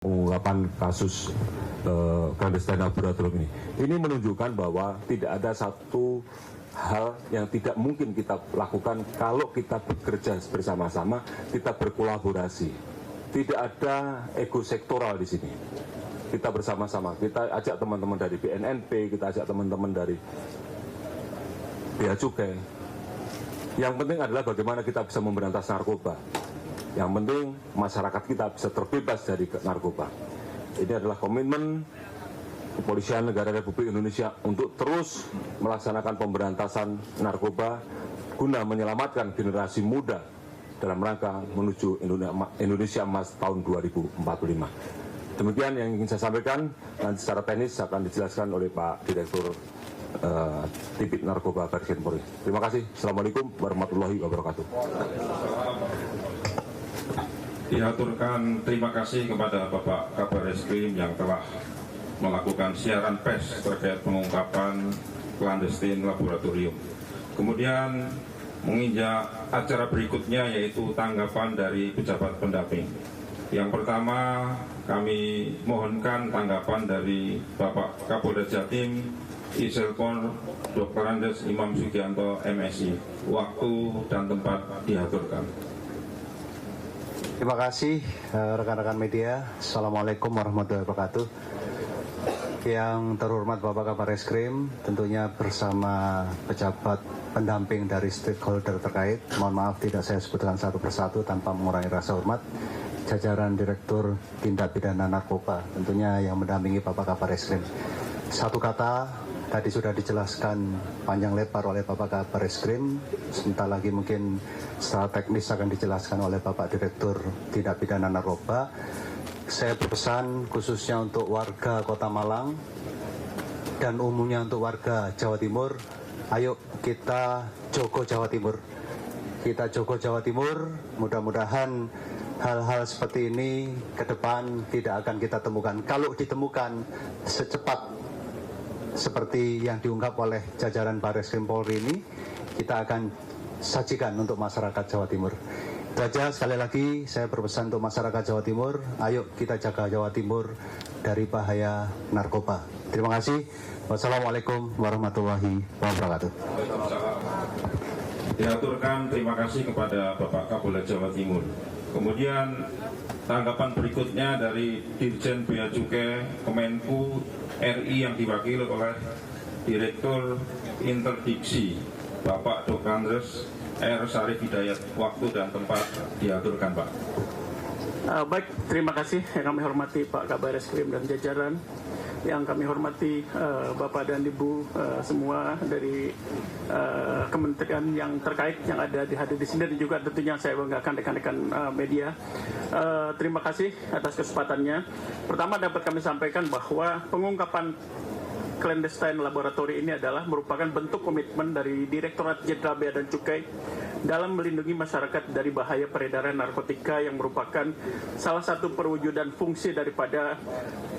Pengungkapan kasus clandestine laboratorium ini menunjukkan bahwa tidak ada satu hal yang tidak mungkin kita lakukan kalau kita bekerja bersama-sama, kita berkolaborasi. Tidak ada ego sektoral di sini. Kita bersama-sama, kita ajak teman-teman dari BNNP, kita ajak teman-teman dari Bea Cukai. Yang penting adalah bagaimana kita bisa memberantas narkoba. Yang penting masyarakat kita bisa terbebas dari narkoba. Ini adalah komitmen Kepolisian Negara Republik Indonesia untuk terus melaksanakan pemberantasan narkoba guna menyelamatkan generasi muda dalam rangka menuju Indonesia Emas tahun 2045. Demikian yang ingin saya sampaikan. Nanti secara teknis akan dijelaskan oleh Pak Direktur Tipik Narkoba Baris Krim Polri. Terima kasih. Assalamualaikum warahmatullahi wabarakatuh. Diaturkan terima kasih kepada Bapak Kabar Eskrim yang telah melakukan siaran pers terkait pengungkapan clandestine laboratorium. Kemudian menginjak acara berikutnya yaitu tanggapan dari pejabat pendamping. Yang pertama kami mohonkan tanggapan dari Bapak Kapolda Jatim Iselpon Dr. Andes Imam Sugianto MSI. Waktu dan tempat diaturkan. Terima kasih rekan-rekan media. Assalamualaikum warahmatullahi wabarakatuh. Yang terhormat Bapak Kabar Eskrim, tentunya bersama pejabat pendamping dari stakeholder terkait. Mohon maaf tidak saya sebutkan satu persatu tanpa mengurangi rasa hormat. Jajaran Direktur Tindak Pidana Narkoba, tentunya yang mendampingi Bapak Kabar Eskrim. Satu kata, tadi sudah dijelaskan panjang lebar oleh Bapak Kabar Eskrim. Sebentar lagi mungkin secara teknis akan dijelaskan oleh Bapak Direktur Tindak Pidana Narkoba. Saya berpesan khususnya untuk warga Kota Malang dan umumnya untuk warga Jawa Timur, ayo kita jogo Jawa Timur. Kita jogo Jawa Timur, mudah-mudahan hal-hal seperti ini ke depan tidak akan kita temukan. Kalau ditemukan secepat seperti yang diungkap oleh jajaran Baris Krim Polri ini, kita akan sajikan untuk masyarakat Jawa Timur. Itu aja, sekali lagi saya berpesan untuk masyarakat Jawa Timur, ayo kita jaga Jawa Timur dari bahaya narkoba. Terima kasih. Wassalamualaikum warahmatullahi wabarakatuh. Diaturkan terima kasih kepada Bapak Kapolda Jawa Timur. Kemudian tanggapan berikutnya dari Dirjen Bea Cukai Kemenku RI yang diwakili oleh Direktur Interdiksi Bapak Dr. Andres R. Sarif Hidayat. Waktu dan tempat diaturkan, Pak. Baik, terima kasih yang kami hormati Pak Kabar Eskrim dan jajaran, yang kami hormati Bapak dan Ibu semua dari kementerian yang terkait yang ada hadir di sini, dan juga tentunya saya banggakan rekan-rekan media. Terima kasih atas kesempatannya. Pertama dapat kami sampaikan bahwa pengungkapan clandestine laboratorium ini adalah merupakan bentuk komitmen dari Direktorat Jenderal Bea dan Cukai dalam melindungi masyarakat dari bahaya peredaran narkotika, yang merupakan salah satu perwujudan fungsi daripada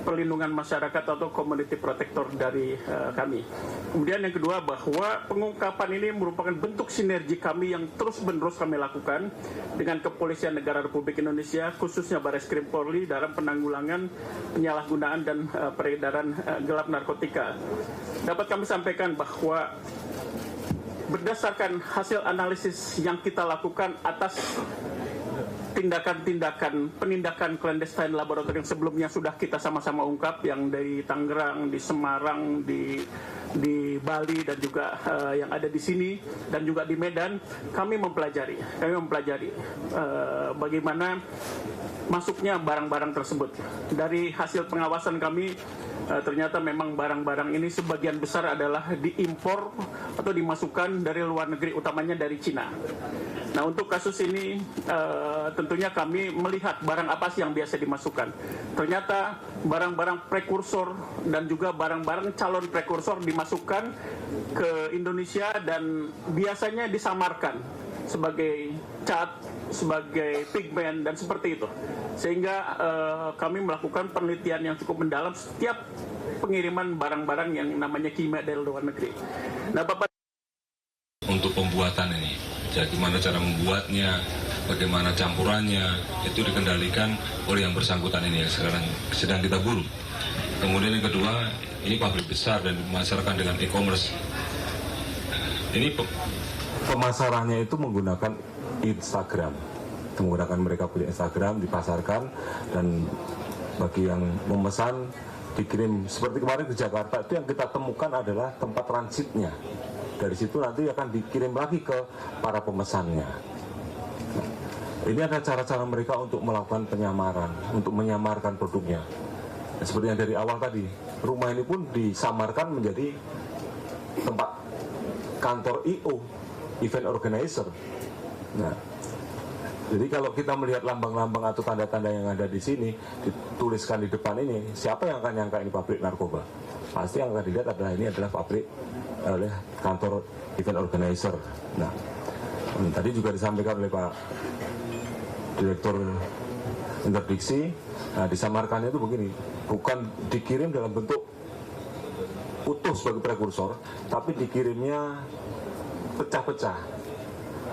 perlindungan masyarakat atau community protector dari kami. Kemudian yang kedua, bahwa pengungkapan ini merupakan bentuk sinergi kami yang terus-menerus kami lakukan dengan Kepolisian Negara Republik Indonesia, khususnya Baris Krim Polri, dalam penanggulangan penyalahgunaan dan peredaran gelap narkotika. Dapat kami sampaikan bahwa berdasarkan hasil analisis yang kita lakukan atas penindakan clandestine laboratorium sebelumnya sudah kita sama-sama ungkap, yang dari Tangerang, di Semarang, di Bali, dan juga yang ada di sini dan juga di Medan. Kami mempelajari bagaimana masuknya barang-barang tersebut. Dari hasil pengawasan kami, ternyata memang barang-barang ini sebagian besar adalah diimpor atau dimasukkan dari luar negeri, utamanya dari Cina. Nah, untuk kasus ini tentunya kami melihat barang apa sih yang biasa dimasukkan. Ternyata barang-barang prekursor dan juga barang-barang calon prekursor dimasukkan ke Indonesia dan biasanya disamarkan sebagai cat, sebagai pigmen, dan seperti itu. Sehingga kami melakukan penelitian yang cukup mendalam setiap pengiriman barang-barang yang namanya kimia dari luar negeri. Nah, Bapak, untuk pembuatan ini, jadi gimana cara membuatnya, bagaimana campurannya, itu dikendalikan oleh yang bersangkutan ini yang sekarang sedang kita buru. Kemudian yang kedua, ini pabrik besar dan dimasarkan dengan e-commerce. Ini pemasarannya itu menggunakan Instagram, menggunakan mereka punya Instagram, dipasarkan, dan bagi yang memesan dikirim. Seperti kemarin ke Jakarta itu yang kita temukan adalah tempat transitnya. Dari situ nanti akan dikirim lagi ke para pemesannya. Nah, ini ada cara-cara mereka untuk melakukan penyamaran, untuk menyamarkan produknya. Nah, seperti yang dari awal tadi, rumah ini pun disamarkan menjadi tempat kantor IO, event organizer. Nah, jadi kalau kita melihat lambang-lambang atau tanda-tanda yang ada di sini, dituliskan di depan ini, siapa yang akan nyangka ini pabrik narkoba? Pasti yang akan dilihat adalah ini adalah pabrik oleh kantor event organizer. Nah, tadi juga disampaikan oleh Pak Direktur Interdiksi, nah disamarkannya itu begini, bukan dikirim dalam bentuk utuh sebagai prekursor, tapi dikirimnya pecah-pecah.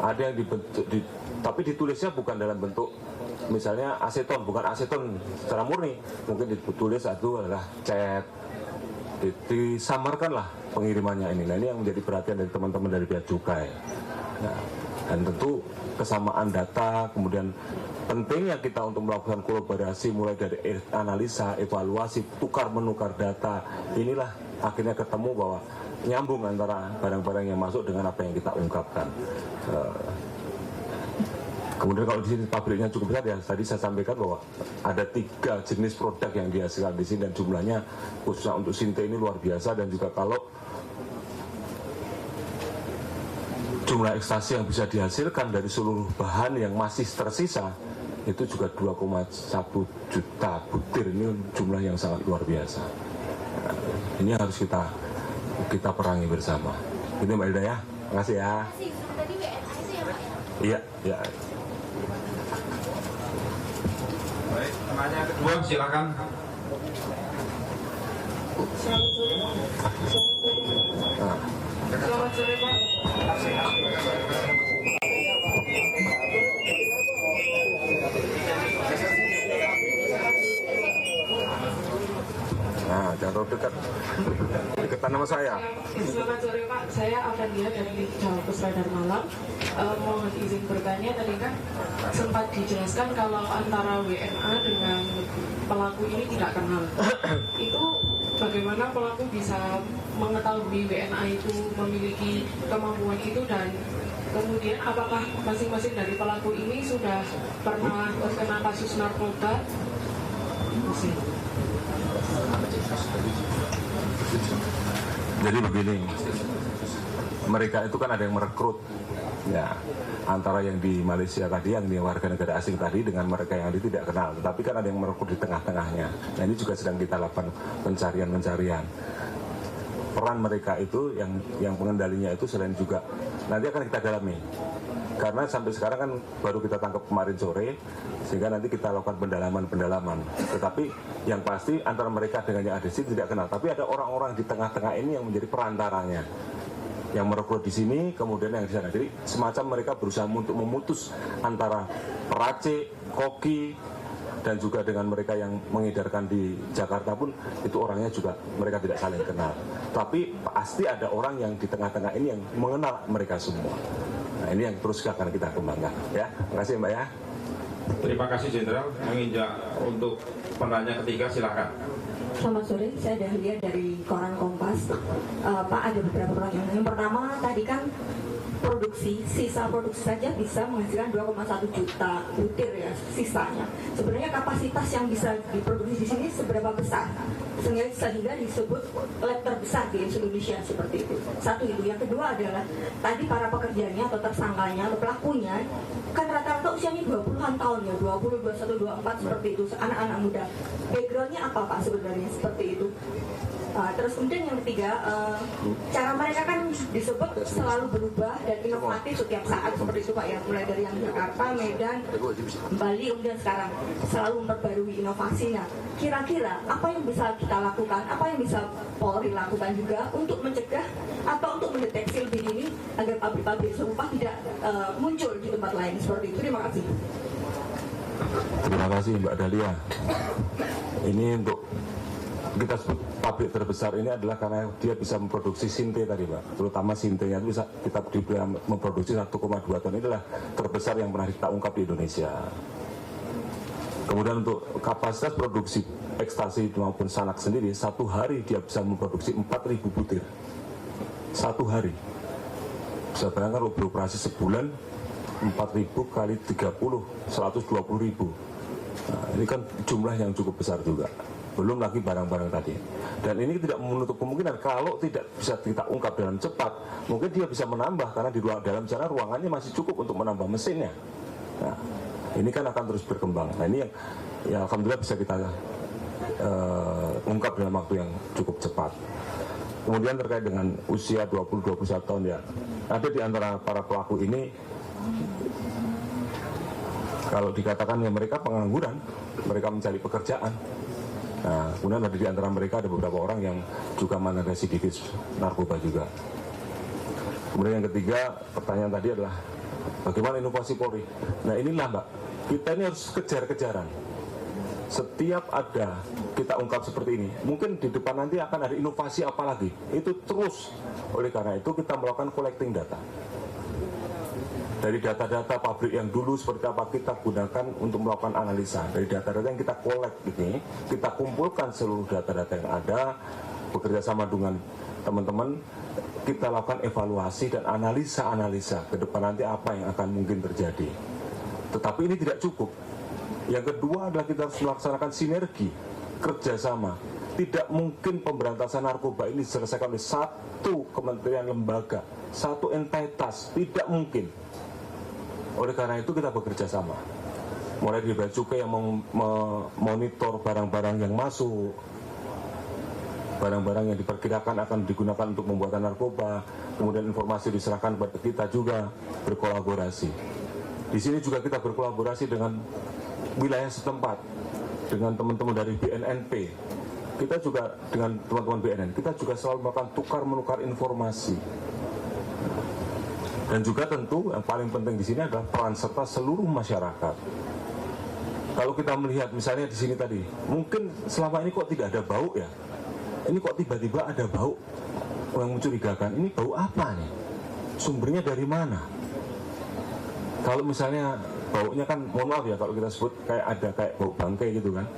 Ada yang tapi ditulisnya bukan dalam bentuk misalnya aseton, bukan aseton secara murni, mungkin ditulis itu adalah cat, disamarkanlah pengirimannya ini. Nah, ini yang menjadi perhatian dari teman-teman dari pihak cukai. Nah, dan tentu kesamaan data, kemudian pentingnya kita untuk melakukan kolaborasi mulai dari analisa, evaluasi, tukar menukar data. Inilah akhirnya ketemu bahwa nyambung antara barang-barang yang masuk dengan apa yang kita ungkapkan. Kemudian kalau di sini pabriknya cukup besar, ya tadi saya sampaikan bahwa ada 3 jenis produk yang dihasilkan di sini, dan jumlahnya khususnya untuk Sinte ini luar biasa. Dan juga kalau jumlah ekstasi yang bisa dihasilkan dari seluruh bahan yang masih tersisa itu juga 2,1 juta butir. Ini jumlah yang sangat luar biasa. Nah, ini harus kita perangi bersama. Ini Mbak Ilda ya, terima kasih ya. Iya, ya. Baik, pertanyaan kedua silakan. Selamat sore Pak. Nah, jangan dekat. Deketan nama saya. Selamat sore Pak, saya Avandia dari Jawa Pusradar Malang. Mohon izin bertanya, tadi kan sempat dijelaskan kalau antara WNA dengan pelaku ini tidak kenal. Itu bagaimana pelaku bisa mengetahui WNA itu memiliki kemampuan itu, dan kemudian apakah masing-masing dari pelaku ini sudah pernah terkena kasus narkoba? Jadi begini, mereka itu kan ada yang merekrut, ya, antara yang di Malaysia tadi, yang di warga negara asing tadi, dengan mereka yang tidak kenal. Tetapi kan ada yang merekrut di tengah-tengahnya. Nah, ini juga sedang kita lakukan pencarian. Peran mereka itu, yang pengendalinya itu selain juga nanti akan kita dalami. Karena sampai sekarang kan baru kita tangkap kemarin sore, sehingga nanti kita lakukan pendalaman. Tetapi yang pasti antara mereka dengan yang ada di sini tidak kenal. Tapi ada orang-orang di tengah-tengah ini yang menjadi perantaranya, yang merekrut di sini, kemudian yang di sana. Jadi semacam mereka berusaha untuk memutus antara peracik, koki, dan juga dengan mereka yang mengedarkan di Jakarta pun itu orangnya juga mereka tidak saling kenal. Tapi pasti ada orang yang di tengah-tengah ini yang mengenal mereka semua. Nah, ini yang terus akan kita kembangkan. Ya, terima kasih Mbak ya. Terima kasih Jenderal. Menginjak untuk penanya ketiga silakan. Selamat sore, saya Dahlia dari Koran Kompas. Pak, ada beberapa pertanyaan. Yang pertama, tadi kan sisa produksi saja bisa menghasilkan 2,1 juta butir ya, sisanya. Sebenarnya kapasitas yang bisa diproduksi di sini seberapa besar? Sehingga disebut lab terbesar di Indonesia seperti itu. Satu itu. Yang kedua adalah tadi para pekerjanya atau tersangkanya atau pelakunya kan rata-rata usianya 20-an tahun ya, 20, 21, 24 seperti itu, anak-anak muda. Backgroundnya apa Pak sebenarnya seperti itu? Terus kemudian yang ketiga, cara mereka kan disebut selalu berubah dan inovatif setiap saat seperti itu Pak ya, mulai dari yang Jakarta, Medan, Bali, kemudian sekarang selalu memperbarui inovasinya. Kira-kira apa yang bisa kita lakukan, apa yang bisa Polri lakukan juga untuk mencegah atau untuk mendeteksi lebih dini agar pabrik-pabrik serupa tidak muncul di tempat lain seperti itu. Terima kasih. Terima kasih Mbak Dahlia. Ini untuk kita sebut pabrik terbesar ini adalah karena dia bisa memproduksi sinte tadi Pak. Terutama sintenya itu bisa kita memproduksi 1,2 ton. Ini adalah terbesar yang pernah kita ungkap di Indonesia. Kemudian untuk kapasitas produksi ekstasi maupun sanak sendiri, satu hari dia bisa memproduksi 4.000 butir. Satu hari. Bisa bayangkan kalau beroperasi sebulan 4.000 kali 30, 120.000. Nah, ini kan jumlah yang cukup besar juga. Belum lagi barang-barang tadi. Dan ini tidak menutup kemungkinan kalau tidak bisa kita ungkap dalam cepat, mungkin dia bisa menambah karena di dalam sana ruangannya masih cukup untuk menambah mesinnya. Nah, ini kan akan terus berkembang. Nah, ini yang alhamdulillah bisa kita ungkap dalam waktu yang cukup cepat. Kemudian terkait dengan usia 20-21 tahun ya, ada di antara para pelaku ini, kalau dikatakan ya mereka pengangguran, mereka mencari pekerjaan. Nah, kemudian ada di antara mereka ada beberapa orang yang juga mantan residivis narkoba juga. Kemudian yang ketiga, pertanyaan tadi adalah bagaimana inovasi Polri. Nah inilah Mbak, kita ini harus kejar-kejaran. Setiap ada kita ungkap seperti ini, mungkin di depan nanti akan ada inovasi apa lagi. Itu terus. Oleh karena itu kita melakukan collecting data. Dari data-data pabrik yang dulu seperti apa kita gunakan untuk melakukan analisa. Dari data-data yang kita collect ini, kita kumpulkan seluruh data-data yang ada, bekerja sama dengan teman-teman, kita lakukan evaluasi dan analisa-analisa ke depan nanti apa yang akan mungkin terjadi. Tetapi ini tidak cukup. Yang kedua adalah kita harus melaksanakan sinergi, kerjasama. Tidak mungkin pemberantasan narkoba ini diselesaikan oleh satu kementerian lembaga, satu entitas, tidak mungkin. Oleh karena itu kita bekerja sama. Mulai dari bea cukai yang memonitor barang-barang yang masuk, barang-barang yang diperkirakan akan digunakan untuk pembuatan narkoba, kemudian informasi diserahkan kepada kita juga berkolaborasi. Di sini juga kita berkolaborasi dengan wilayah setempat, dengan teman-teman dari BNNP. Kita juga dengan teman-teman BNN, kita juga selalu melakukan tukar-menukar informasi. Dan juga tentu yang paling penting di sini adalah peran serta seluruh masyarakat. Kalau kita melihat misalnya di sini tadi, mungkin selama ini kok tidak ada bau ya? Ini kok tiba-tiba ada bau yang mencurigakan. Ini bau apa nih? Sumbernya dari mana? Kalau misalnya baunya kan, mohon maaf ya kalau kita sebut kayak bau bangkai gitu kan.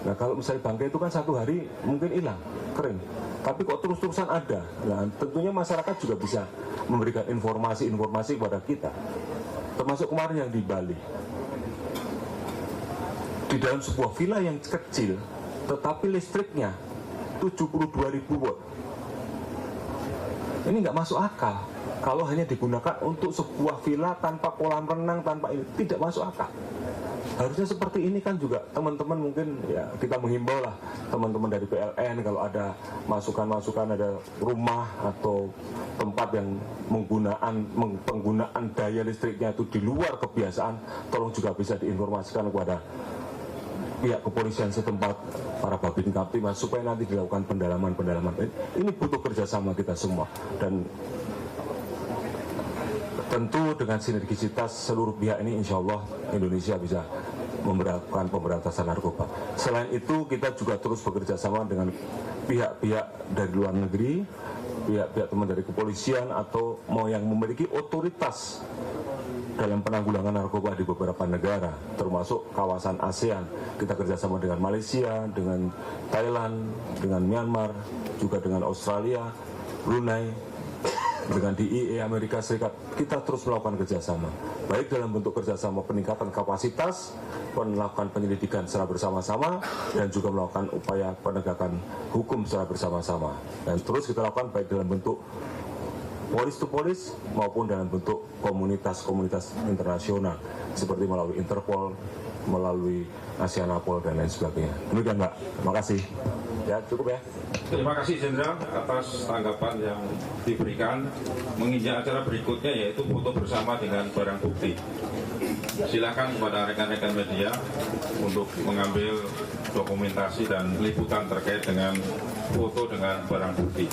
Nah kalau misalnya bangkai itu kan satu hari mungkin hilang, kering. Tapi kok terus-terusan ada. Nah tentunya masyarakat juga bisa memberikan informasi-informasi kepada kita. Termasuk kemarin yang di Bali. Di dalam sebuah villa yang kecil, tetapi listriknya 72.000 watt. Ini nggak masuk akal. Kalau hanya digunakan untuk sebuah villa tanpa kolam renang, tanpa ini, tidak masuk akal. Harusnya seperti ini kan juga teman-teman mungkin ya kita menghimbau lah teman-teman dari PLN kalau ada masukan-masukan, ada rumah atau tempat yang penggunaan daya listriknya itu di luar kebiasaan, tolong juga bisa diinformasikan kepada pihak kepolisian setempat, para babin kaptimas supaya nanti dilakukan pendalaman-pendalaman. Ini butuh kerjasama kita semua dan tentu dengan sinergisitas seluruh pihak ini insya Allah Indonesia bisa memberantakan pemberantasan narkoba. Selain itu kita juga terus bekerja sama dengan pihak-pihak dari luar negeri, pihak-pihak teman dari kepolisian atau mau yang memiliki otoritas dalam penanggulangan narkoba di beberapa negara, termasuk kawasan ASEAN. Kita kerjasama dengan Malaysia, dengan Thailand, dengan Myanmar, juga dengan Australia, Brunei, dengan DIE Amerika Serikat. Kita terus melakukan kerjasama, baik dalam bentuk kerjasama peningkatan kapasitas, melakukan penyelidikan secara bersama-sama, dan juga melakukan upaya penegakan hukum secara bersama-sama. Dan terus kita lakukan baik dalam bentuk polis to polis maupun dalam bentuk komunitas-komunitas internasional seperti melalui Interpol, melalui Asianapol dan lain sebagainya. Demikian Mbak, terima kasih. Ya, cukup ya. Terima kasih Jenderal atas tanggapan yang diberikan. Menginjak acara berikutnya yaitu foto bersama dengan barang bukti. Silakan kepada rekan-rekan media untuk mengambil dokumentasi dan liputan terkait dengan foto dengan barang bukti.